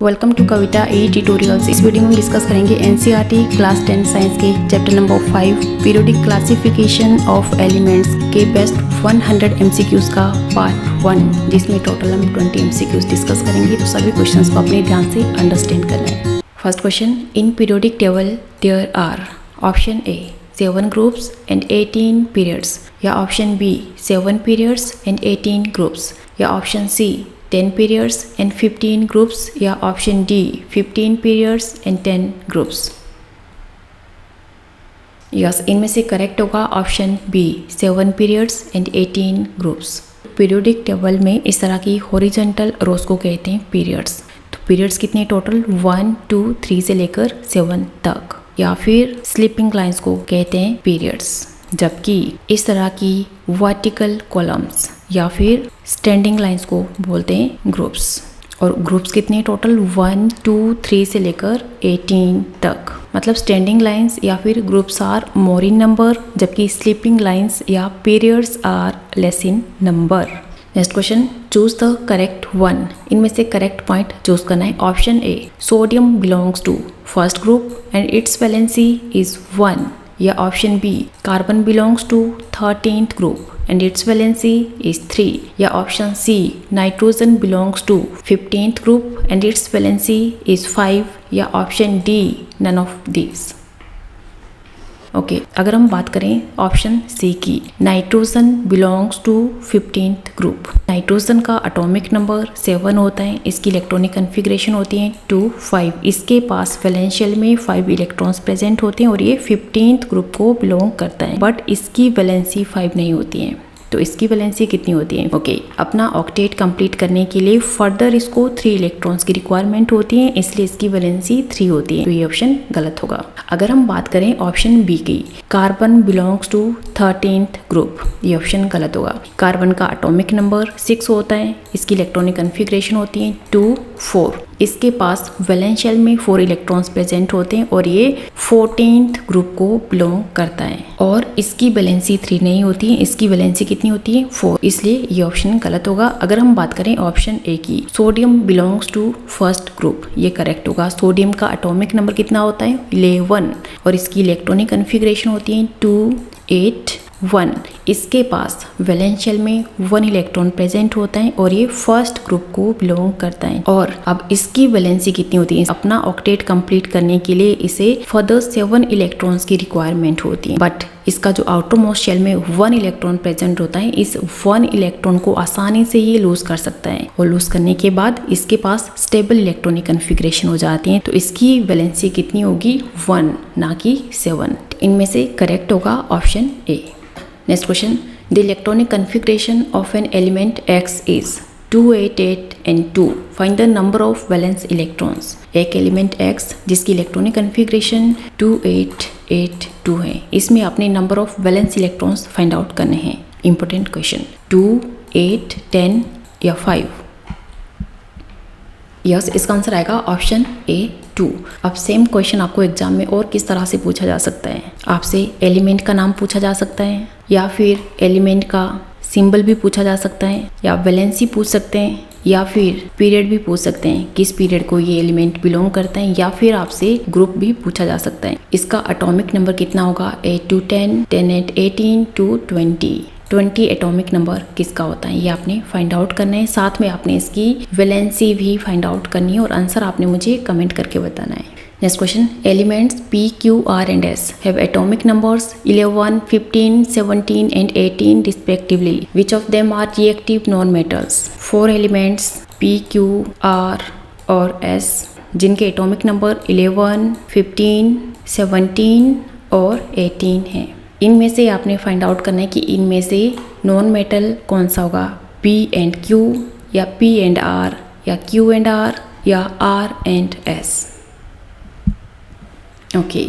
Welcome to Kavita E tutorials. इस video में हम डिस्कस करेंगे एनसीईआरटी क्लास 10 साइंस के chapter number 5 periodic classification of elements के बेस्ट 100 एमसीक्यूज का पार्ट 1, जिसमें टोटल हम 20 एमसीक्यूज डिस्कस करेंगे। तो सभी क्वेश्चंस को अपने ध्यान से अंडरस्टैंड करना है। First question, in periodic table there are option A 7 groups and 18 periods, या option B 7 periods and 18 groups, या option C 10 periods and 15 groups, या option D 15 periods and 10 groups। Yes, इनमें से करेक्ट होगा option B 7 periods and 18 groups। Periodic table में इस तरह की हॉरिजॉन्टल रोज को कहते हैं पीरियड्स। तो पीरियड्स कितने टोटल 1 2 3 से लेकर 7 तक, या फिर स्लीपिंग लाइंस को कहते हैं पीरियड्स। जबकि इस तरह की वर्टिकल कॉलम्स या फिर स्टैंडिंग लाइंस को बोलते हैं ग्रुप्स। और ग्रुप्स कितने टोटल 1 2 3 से लेकर 18 तक। मतलब स्टैंडिंग लाइंस या फिर groups are more in number, जबकि स्लीपिंग लाइंस या periods are less in number. Next question, choose the correct one. इनमें से करेक्ट पॉइंट चूज करना है। Option A, sodium belongs to first group and its valency is 1, या option B, carbon belongs to 13th group and its valency is 3, या option C, nitrogen belongs to 15th group and its valency is 5, या option D, none of these। Okay, अगर हम बात करें option C की, nitrogen belongs to 15th group. नाइट्रोजन का atomic number 7 होता है, इसकी इलेक्ट्रॉनिक कन्फिग्रेशन होती है 2 5, इसके पास वैलेंशियल में 5 इलेक्ट्रॉन्स प्रेजेंट होते हैं और ये 15th ग्रुप को बिलोंग करता है। बट इसकी वैलेंसी 5 नहीं होती है। तो इसकी वैलेंसी कितनी होती है? ओके, अपना ऑक्टेट कंप्लीट करने के लिए फर्दर इसको 3 इलेक्ट्रॉन्स की रिक्वायरमेंट होती है, इसलिए इसकी वैलेंसी 3 होती है। तो ये ऑप्शन गलत होगा। अगर हम बात करें ऑप्शन बी की, carbon belongs to 13th group, ये ऑप्शन गलत होगा। कार्बन का एटॉमिक नंबर 6 होता है, इसकी इलेक्ट्रॉनिक कन्फिग्रेशन होती है 2 4, इसके पास वैलेंशियल में 4 इलेक्ट्रॉन्स प्रेजेंट होते हैं और ये 14th ग्रुप को बिलोंग करता है। और इसकी वैलेंसी 3 नहीं होती है, इसकी वैलेंसी कितनी होती है 4, इसलिए ये ऑप्शन गलत होगा। अगर हम बात करें ऑप्शन ए की, sodium belongs to first group, ये करेक्ट होगा। सोडियम का एटॉमिक नंबर कितना होता है 11, और इसकी इलेक्ट्रॉनिक कन्फिग्रेशन होती है 2 8 1, इसके पास वैलेंशियल में 1 इलेक्ट्रॉन प्रेजेंट होता है और ये फर्स्ट ग्रुप को बिलोंग करता है। और अब इसकी वैलेंसी कितनी होती है? अपना ऑक्टेट कंप्लीट करने के लिए इसे फर्दर 7 इलेक्ट्रॉन्स की रिक्वायरमेंट होती है। बट इसका जो आउटर मोस्ट शेल में 1 इलेक्ट्रॉन प्रेजेंट होता है, इस 1 इलेक्ट्रॉन को आसानी से ये लूज कर सकता है, और लूज करने के बाद इसके पास स्टेबल इलेक्ट्रॉनिक कन्फिग्रेशन हो जाती है। तो इसकी वैलेंसी कितनी होगी 1, ना कि 7। इनमें से करेक्ट होगा option A. Next question, the electronic configuration of an element X is 2 8 8 and 2. Find the number of valence electrons. एक एलिमेंट X जिसकी इलेक्ट्रॉनिक कन्फिग्रेशन 2 8 8 2 है, इसमें आपने number of valence electrons find out करने हैं। इंपॉर्टेंट क्वेश्चन, 2 8 10 या 5? Yes, इसका answer आएगा ऑप्शन ए 2। अब सेम क्वेश्चन आपको एग्जाम में और किस तरह से पूछा जा सकता है? आपसे एलिमेंट का नाम पूछा जा सकता है, या फिर एलिमेंट का सिंबल भी पूछा जा सकता है, या वैलेंसी पूछ सकते हैं, या फिर पीरियड भी पूछ सकते हैं, किस पीरियड को ये एलिमेंट बिलोंग करता है, या फिर आपसे ग्रुप भी पूछा जा सकता है। इसका एटॉमिक नंबर कितना होगा? 8 to 10 10 8 18 to 20 एटॉमिक नंबर किसका होता है, ये आपने फाइंड आउट करना है। साथ में आपने इसकी वैलेंसी भी फाइंड आउट करनी है और आंसर आपने मुझे कमेंट करके बताना है। Next question, elements P Q R and S have atomic numbers 11 15 17 and 18 respectively. Which of them are reactive non-metals? 4 elements P Q R और S जिनके एटॉमिक नंबर 11 15 17 और 18 हैं। इनमें से आपने फाइंड आउट करना है कि इनमें से नॉन मेटल कौन सा होगा, P and Q, या P and R, या Q and R, या R and S। Okay,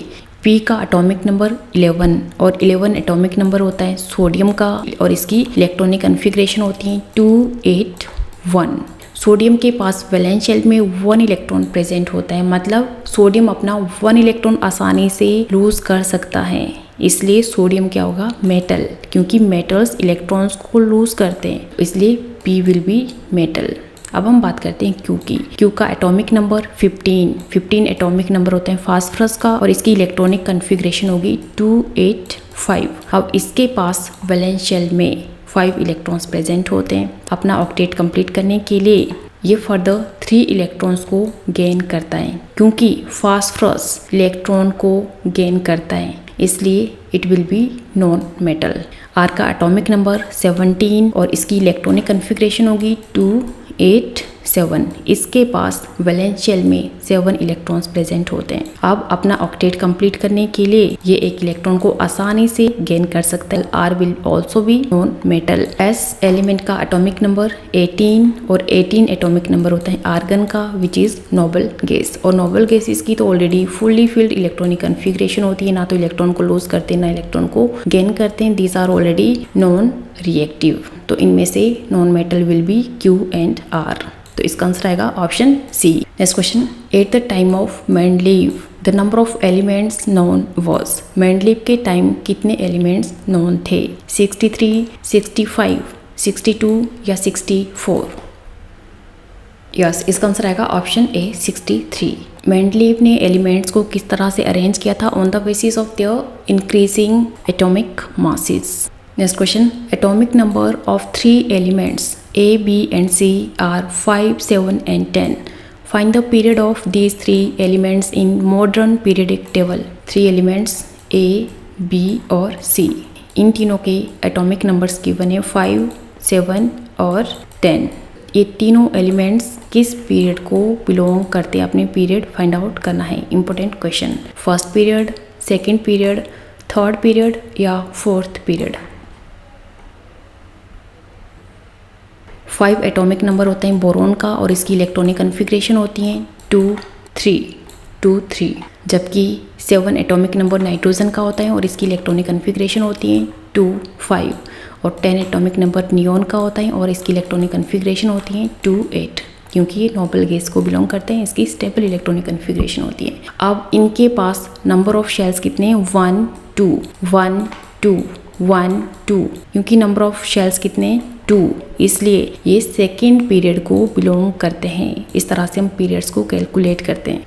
P का एटॉमिक नंबर 11 और 11 एटॉमिक नंबर होता है सोडियम का, और इसकी इलेक्ट्रॉनिक कन्फिग्रेशन होती है 2 8 1। सोडियम के पास वैलेंशियल में 1 इलेक्ट्रॉन प्रेजेंट होता है, मतलब सोडियम अपना 1 इलेक्ट्रॉन आसानी से लूज कर सकता है, इसलिए सोडियम क्या होगा मेटल, क्योंकि मेटल्स इलेक्ट्रॉन्स को लूज करते हैं, इसलिए P विल बी मेटल। अब हम बात करते हैं क्यू की। क्यू का एटॉमिक नंबर 15 एटॉमिक नंबर होते हैं फास्फोरस का और इसकी इलेक्ट्रॉनिक कन्फिग्रेशन होगी 285। अब इसके पास वैलेंस शेल में 5 इलेक्ट्रॉन्स प्रेजेंट होते हैं। अपना ऑक्टेट कंप्लीट करने के लिए ये फर्दर 3 इलेक्ट्रॉन्स को गेन करता है, क्योंकि फास्फोरस इलेक्ट्रॉन को गेन करता है इसलिए it will be non metal. R का एटॉमिक नंबर 17 और इसकी इलेक्ट्रॉनिक कन्फिग्रेशन होगी 287। इसके पास वैलेंस शेल में 7 इलेक्ट्रॉन्स प्रेजेंट होते हैं। अब अपना ऑक्टेट कंप्लीट करने के लिए ये एक इलेक्ट्रॉन को आसानी से गेन कर सकता है। Are will also be non metal. S element का एटॉमिक नंबर 18 और 18 एटॉमिक नंबर होता है आर्गन का, विच इज नोबल गैस। और नोबल गैसेस की तो already fully filled electronic configuration होती है, ना तो इलेक्ट्रॉन को लूज करते हैं ना इलेक्ट्रॉन को गेन करते हैं। These are already non reactive. तो इनमें से non metal will be Q and R. तो इसका आंसर आएगा option C. Next question, at the time of Mendeleev the number of elements known was. Mendeleev के टाइम कितने एलिमेंट्स नोन थे? 63, 65, 62 या 64? यस, इसका आंसर आएगा ऑप्शन ए 63। मेंडलीव ने एलिमेंट्स को किस तरह से अरेंज किया था? On the basis of their increasing atomic masses. Next question, atomic number of 3 elements A, B and C are 5, 7 and 10. Find the period of these 3 elements in modern periodic table. 3 elements A, B और C, इन तीनों के atomic numbers given है 5, 7 और 10। ये तीनों elements किस period को belong करते हैं? अपने पीरियड फाइंड आउट करना है। Important question. First period, second period, third period या फोर्थ पीरियड? 5 एटॉमिक नंबर होते हैं बोरोन का और इसकी इलेक्ट्रॉनिक कन्फिग्रेशन होती है 2, 3, जबकि 7 एटॉमिक नंबर नाइट्रोजन का होता है और इसकी इलेक्ट्रॉनिक कन्फिग्रेशन होती है 2, 5 और 10 एटॉमिक नंबर नियॉन का होता है और इसकी इलेक्ट्रॉनिक कन्फिग्रेशन होती है 2, 8, क्योंकि ये नोबल गैस को बिलोंग करते हैं। इसकी स्टेबल इलेक्ट्रॉनिक कन्फिग्रेशन होती है। अब इनके पास नंबर ऑफ शेल्स कितने हैं? 1, 2, 1, 2, 1, 2, क्योंकि नंबर ऑफ शेल्स कितने 2, इसलिए ये सेकेंड पीरियड को बिलोंग करते हैं। इस तरह से हम पीरियड्स को कैलकुलेट करते हैं।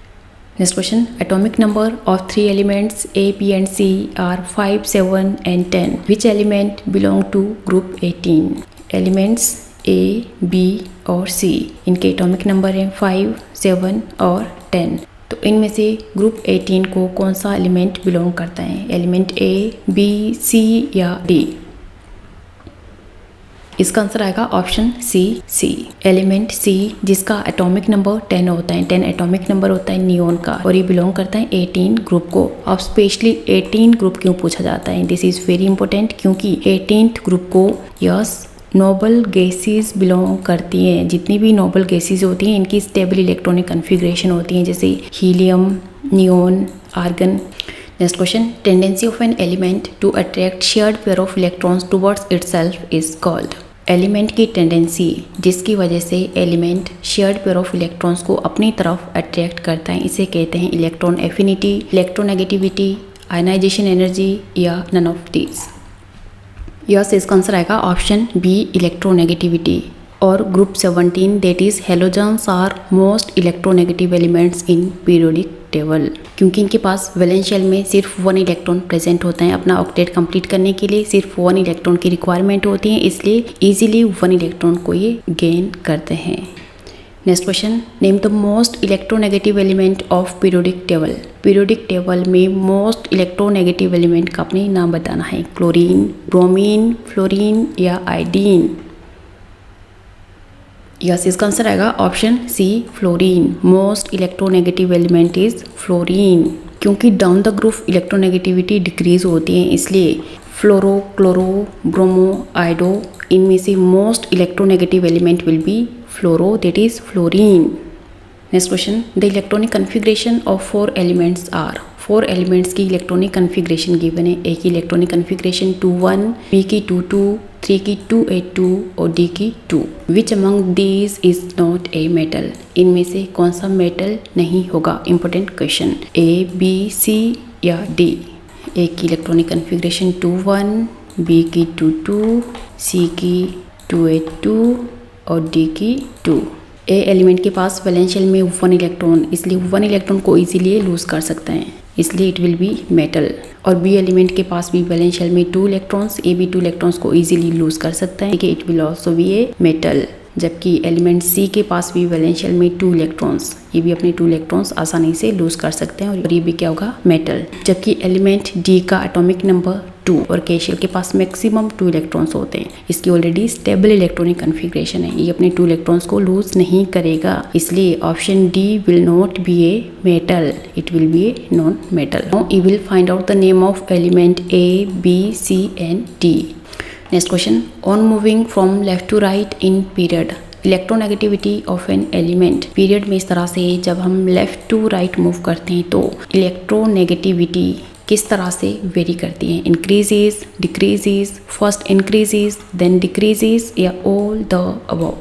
Next question, atomic number of 3 elements A, B and C are 5, 7 and 10. Which element belong to group 18? Elements A, B और C, इनके एटॉमिक नंबर हैं 5, 7 और 10। तो इनमें से ग्रुप 18 को कौन सा एलिमेंट बिलोंग करता है? एलिमेंट A, B, C या D? इसका आंसर आएगा ऑप्शन सी। एलिमेंट सी, जिसका एटॉमिक नंबर 10 होता है, 10 एटॉमिक नंबर होता है नियॉन का और ये बिलोंग करता है 18 ग्रुप को। अब स्पेशली 18 ग्रुप क्यों पूछा जाता है? दिस इज वेरी इंपॉर्टेंट, क्योंकि 18th ग्रुप को यस नोबल गैसेस बिलोंग करती हैं। जितनी भी नोबल गैसेस होती हैं इनकी स्टेबल इलेक्ट्रॉनिक कन्फिग्रेशन होती हैं, जैसे helium, neon, argon. Next question, tendency of an element to attract shared pair of electrons towards itself is called. Element की टेंडेंसी जिसकी वजह से element shared pair of electrons को अपनी तरफ अट्रैक्ट करता है, इसे कहते हैं electron affinity, electronegativity, ionization energy या नन ऑफ दीज। यस, इसका आंसर आएगा ऑप्शन बी, इलेक्ट्रोनेगेटिविटी। और group 17 that is halogens are most electronegative elements in periodic table, क्योंकि इनके पास वैलेंस शेल में सिर्फ 1 इलेक्ट्रॉन प्रेजेंट होता है। अपना ऑक्टेट कंप्लीट करने के लिए सिर्फ 1 इलेक्ट्रॉन की रिक्वायरमेंट होती है, इसलिए इजीली 1 इलेक्ट्रॉन को ये गेन करते हैं। Next question, name the most electronegative element of periodic table. Periodic table में मोस्ट इलेक्ट्रोनेगेटिव एलिमेंट का अपने नाम बताना है। क्लोरीन, ब्रोमीन, फ्लोरीन या आयोडीन? यस, इसका आंसर आएगा option C, fluorine. Most electronegative element is fluorine, क्योंकि down the group electronegativity decrease होती है, इसलिए फ्लोरो, क्लोरो, ब्रोमो, आयोडो, इनमें से most electronegative element will be fluoro, that is fluorine. Next question, the electronic configuration of 4 elements are. 4 elements की electronic configuration given है। A की electronic configuration 2-1, B की 2-2, 3 की 2-8-2 और डी की 2। Which among these is not a metal? इनमें से कौन सा मेटल नहीं होगा? Important question. A, B, C या डी? ए की इलेक्ट्रॉनिक कन्फिग्रेशन 2-1, बी की 2-2, सी की 2-8-2 और डी की 2। ए एलिमेंट के पास वैलेंशियल में 1 इलेक्ट्रॉन, इसलिए 1 इलेक्ट्रॉन को इजीली लूज कर सकते हैं, इसलिए इट विल बी मेटल। और बी एलिमेंट के पास भी वैलेंशियल में 2 इलेक्ट्रॉन्स, ये भी 2 इलेक्ट्रॉन्स को इजीली लूज कर सकते हैं, it will also B a metal. जबकि एलिमेंट सी के पास भी वैलेंशियल में 2 इलेक्ट्रॉन्स, ये भी अपने 2 इलेक्ट्रॉन्स आसानी से लूज कर सकते हैं और ये भी क्या होगा, मेटल। जबकि एलिमेंट डी का एटॉमिक नंबर 2 और कैशियल के पास मैक्सिमम 2 इलेक्ट्रॉन्स होते हैं, इसकी ऑलरेडी स्टेबल इलेक्ट्रॉनिक कन्फिग्रेशन है, ये अपने 2 इलेक्ट्रॉन्स को लूज नहीं करेगा, इसलिए option D will not be a metal, it will be a non metal. Now you will find out the name of element A, B, C and D. Next question, on moving from left to right in period, electronegativity of an element. Period में इस तरह से जब हम left to right move करते हैं तो electronegativity किस तरह से वेरी करती है, increases, decreases, first increases then decreases या ऑल द अबव।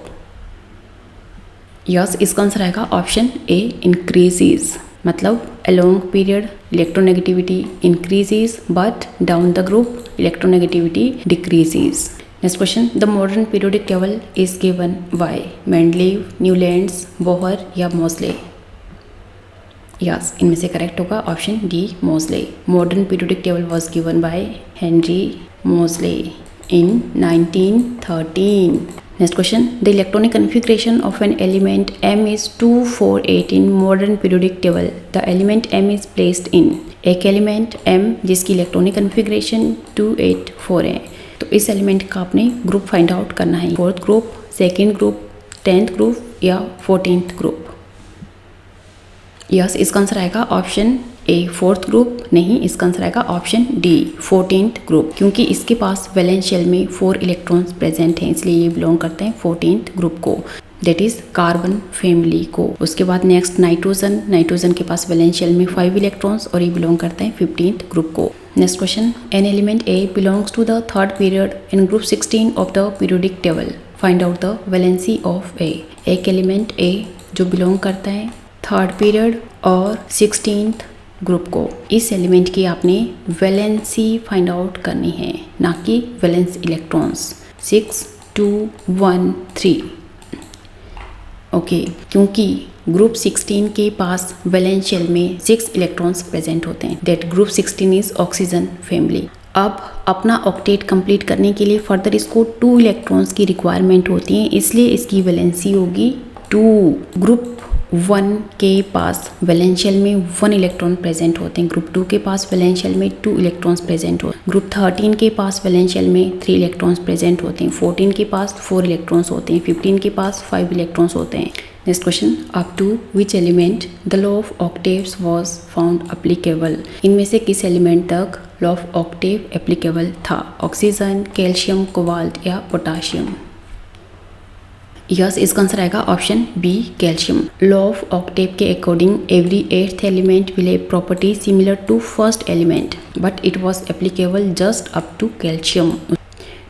यस, इसका आंसर आएगा ऑप्शन ए, इंक्रीजेस। मतलब along period electronegativity increases but down the group electronegativity decreases. Next question, the modern periodic table is given by Mendeleev, Newlands, Bohr या Moseley. Yes, इनमें से correct होगा option D, Moseley. Modern periodic table was given by Henry Moseley in 1913। Next question, the electronic configuration of an element M is 2, 4, 8 in modern periodic table. The element M is placed in, एक element M जिसकी electronic configuration 2, 8, 4 है, तो इस element का आपने group find out करना है, 4th group, 2nd group, 10th group या 14th ग्रुप। यस, इसका आंसर आएगा ऑप्शन ए, 4th ग्रुप। नहीं, इसका आंसर आएगा ऑप्शन डी, 14th ग्रुप, क्योंकि इसके पास वैलेंशियल में 4 इलेक्ट्रॉन्स प्रेजेंट हैं, इसलिए ये बिलोंग करते हैं 14th ग्रुप को, दैट इज कार्बन फैमिली को। उसके बाद नेक्स्ट नाइट्रोजन, नाइट्रोजन के पास वैलेंशियल में 5 इलेक्ट्रॉन्स और ये बिलोंग करते हैं 15th ग्रुप को। Next question, an element A belongs to the 3rd period in group 16 of the periodic table, find out the valency of A. एक एलिमेंट ए जो बिलोंग करता है 3rd पीरियड और 16th ग्रुप को, इस एलिमेंट की आपने वैलेंसी फाइंड आउट करनी है, ना कि वैलेंस इलेक्ट्रॉन्स। 6, 2, 1, 3। ओके, क्योंकि ग्रुप 16 के पास वैलेंशियल में 6 इलेक्ट्रॉन्स प्रेजेंट होते हैं, that group 16 is oxygen family. अब अपना ऑक्टेट कंप्लीट करने के लिए फर्दर इसको 2 इलेक्ट्रॉन्स की रिक्वायरमेंट होती है, इसलिए इसकी वैलेंसी होगी 2। ग्रुप 1 के पास वैलेंशियल में 1 इलेक्ट्रॉन प्रेजेंट होते हैं, ग्रुप 2 के पास वैलेंशियल में 2 इलेक्ट्रॉन्स प्रेजेंट होते हैं, ग्रुप 13 के पास वैलेंशियल में 3 इलेक्ट्रॉन्स प्रेजेंट होते हैं, 14 के पास 4 इलेक्ट्रॉन्स होते हैं, 15 के पास 5 इलेक्ट्रॉन्स होते हैं। Next question, up to which element the law of octaves was found applicable. इनमें से किस एलिमेंट तक लॉ ऑफ ऑक्टेव एप्लीकेबल था, ऑक्सीजन, कैल्शियम, कोबाल्ट या पोटाशियम। यस, इसका आंसर आएगा option B, calcium. Law of octave के according every 8th element will have property similar to first element, but it was applicable just up to calcium.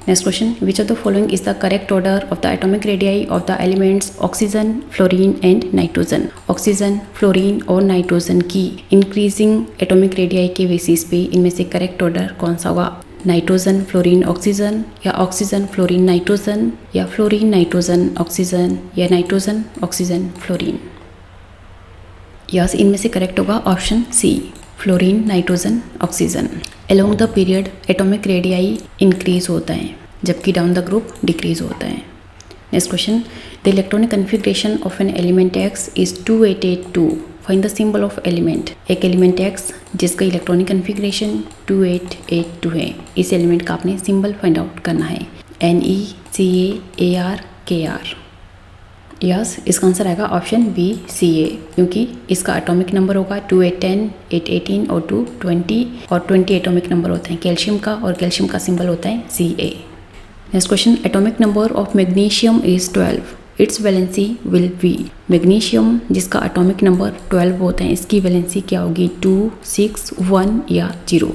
Next question, which of the following is the correct order of the atomic radii of the elements oxygen, fluorine and nitrogen. Oxygen, fluorine और nitrogen की increasing atomic radii के basis पे इनमें से correct order कौन सा होगा, nitrogen, fluorine, oxygen, या ऑक्सीजन, फ्लोरीन, नाइट्रोजन, या फ्लोरीन, नाइट्रोजन, ऑक्सीजन, या नाइट्रोजन, ऑक्सीजन, फ्लोरीन। यस, इनमें से करेक्ट होगा option C, fluorine, nitrogen, oxygen. Along the period atomic radii increase होता है, जबकि डाउन द ग्रुप डिक्रीज होता है। Next question, the electronic configuration of an element x is 2882, find the symbol of element. एक element x जिसका electronic configuration 2882 है, इस element का आपने सिंबल फाइंड आउट करना है, NeCa, Kr। यस, इसका आंसर आएगा ऑप्शन बी, Ca, क्योंकि इसका एटॉमिक नंबर होगा 2, 8, 10, 8, 18 और 2, 20 और 20 एटॉमिक नंबर होते हैं कैल्शियम का, और कैल्शियम का सिंबल होता है Ca। Next question, atomic number of magnesium is 12, it's valency will be. Magnesium जिसका एटॉमिक नंबर 12 होता है, इसकी वैलेंसी क्या होगी, 2, 6, 1 या 0।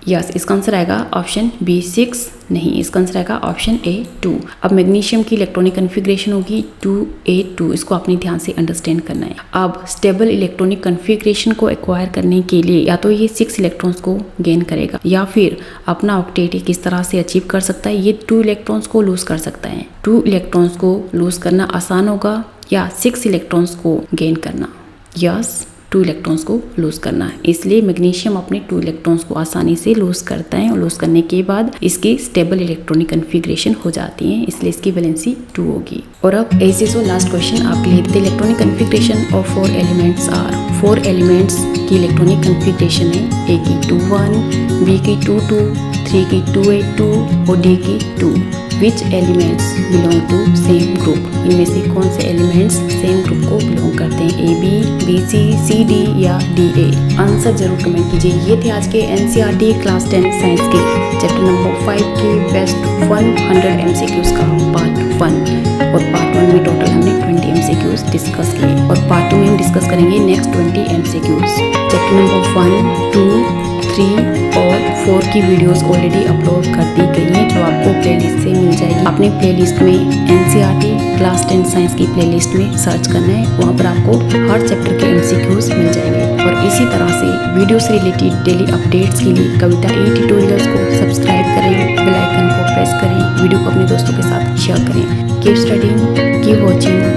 यस, इसका आंसर आएगा ऑप्शन बी 6 नहीं, इसका आंसर आएगा ऑप्शन ए 2। अब मैग्नीशियम की इलेक्ट्रॉनिक कन्फिग्रेशन होगी 2a2, इसको आपने ध्यान से अंडरस्टैंड करना है। अब स्टेबल इलेक्ट्रॉनिक कन्फिग्रेशन को एक्वायर करने के लिए या तो ये 6 इलेक्ट्रॉन्स को गेन करेगा या फिर अपना ऑक्टेट किस तरह से अचीव कर सकता है, ये 2 इलेक्ट्रॉन्स को लूज कर सकता है। 2 इलेक्ट्रॉन्स को लूज करना आसान होगा या 6 इलेक्ट्रॉन्स को गेन करना? यस, 2 इलेक्ट्रॉन्स को लूज करना है। इसलिए मैग्नीशियम अपने 2 इलेक्ट्रॉन्स को आसानी से लूज करता है और लूज करने के बाद इसकी स्टेबल इलेक्ट्रॉनिक कन्फिग्रेशन हो जाती है, इसलिए इसकी वैलेंसी 2 होगी। और अब ऐसे सो लास्ट क्वेश्चन आपके लिए, the electronic configuration of 4 elements are. 4 elements की इलेक्ट्रॉनिक कन्फिग्रेशन है, ए की 2 1, बी की 2 2, 3 की 2 8 2 और डी की 2। Which elements belong to same group? इनमें से कौन से एलिमेंट्स सेम ग्रुप को बिलोंग करते हैं, A B, B C, C D या डी ए? आंसर जरूर कमेंट कीजिए। ये थे आज के एनसीईआरटी क्लास 10 साइंस के चैप्टर नंबर 5 के बेस्ट 100 MCQs का पार्ट 1। और पार्ट 1 में टोटल हमने 20 MCQs डिस्कस किए और पार्ट 2 में हम डिस्कस करेंगे नेक्स्ट 20 MCQs। चैप्टर नंबर 1, 2, 3 और 4 की वीडियोस ऑलरेडी अपलोड कर दी गई हैं, जो आपको प्लेलिस्ट से मिल जाएगी। अपने प्लेलिस्ट में एनसीईआरटी क्लास 10 साइंस की प्लेलिस्ट में सर्च करना है, वहाँ पर आपको हर चैप्टर के MCQs मिल जाएंगे। और इसी तरह से वीडियो से रिलेटेड डेली अपडेट्स के लिए कविता ई ट्यूटोरियल्स को सब्सक्राइब करें, बेल आइकन को प्रेस करें, वीडियो को अपने दोस्तों के साथ शेयर करें। Keep studying, keep watching.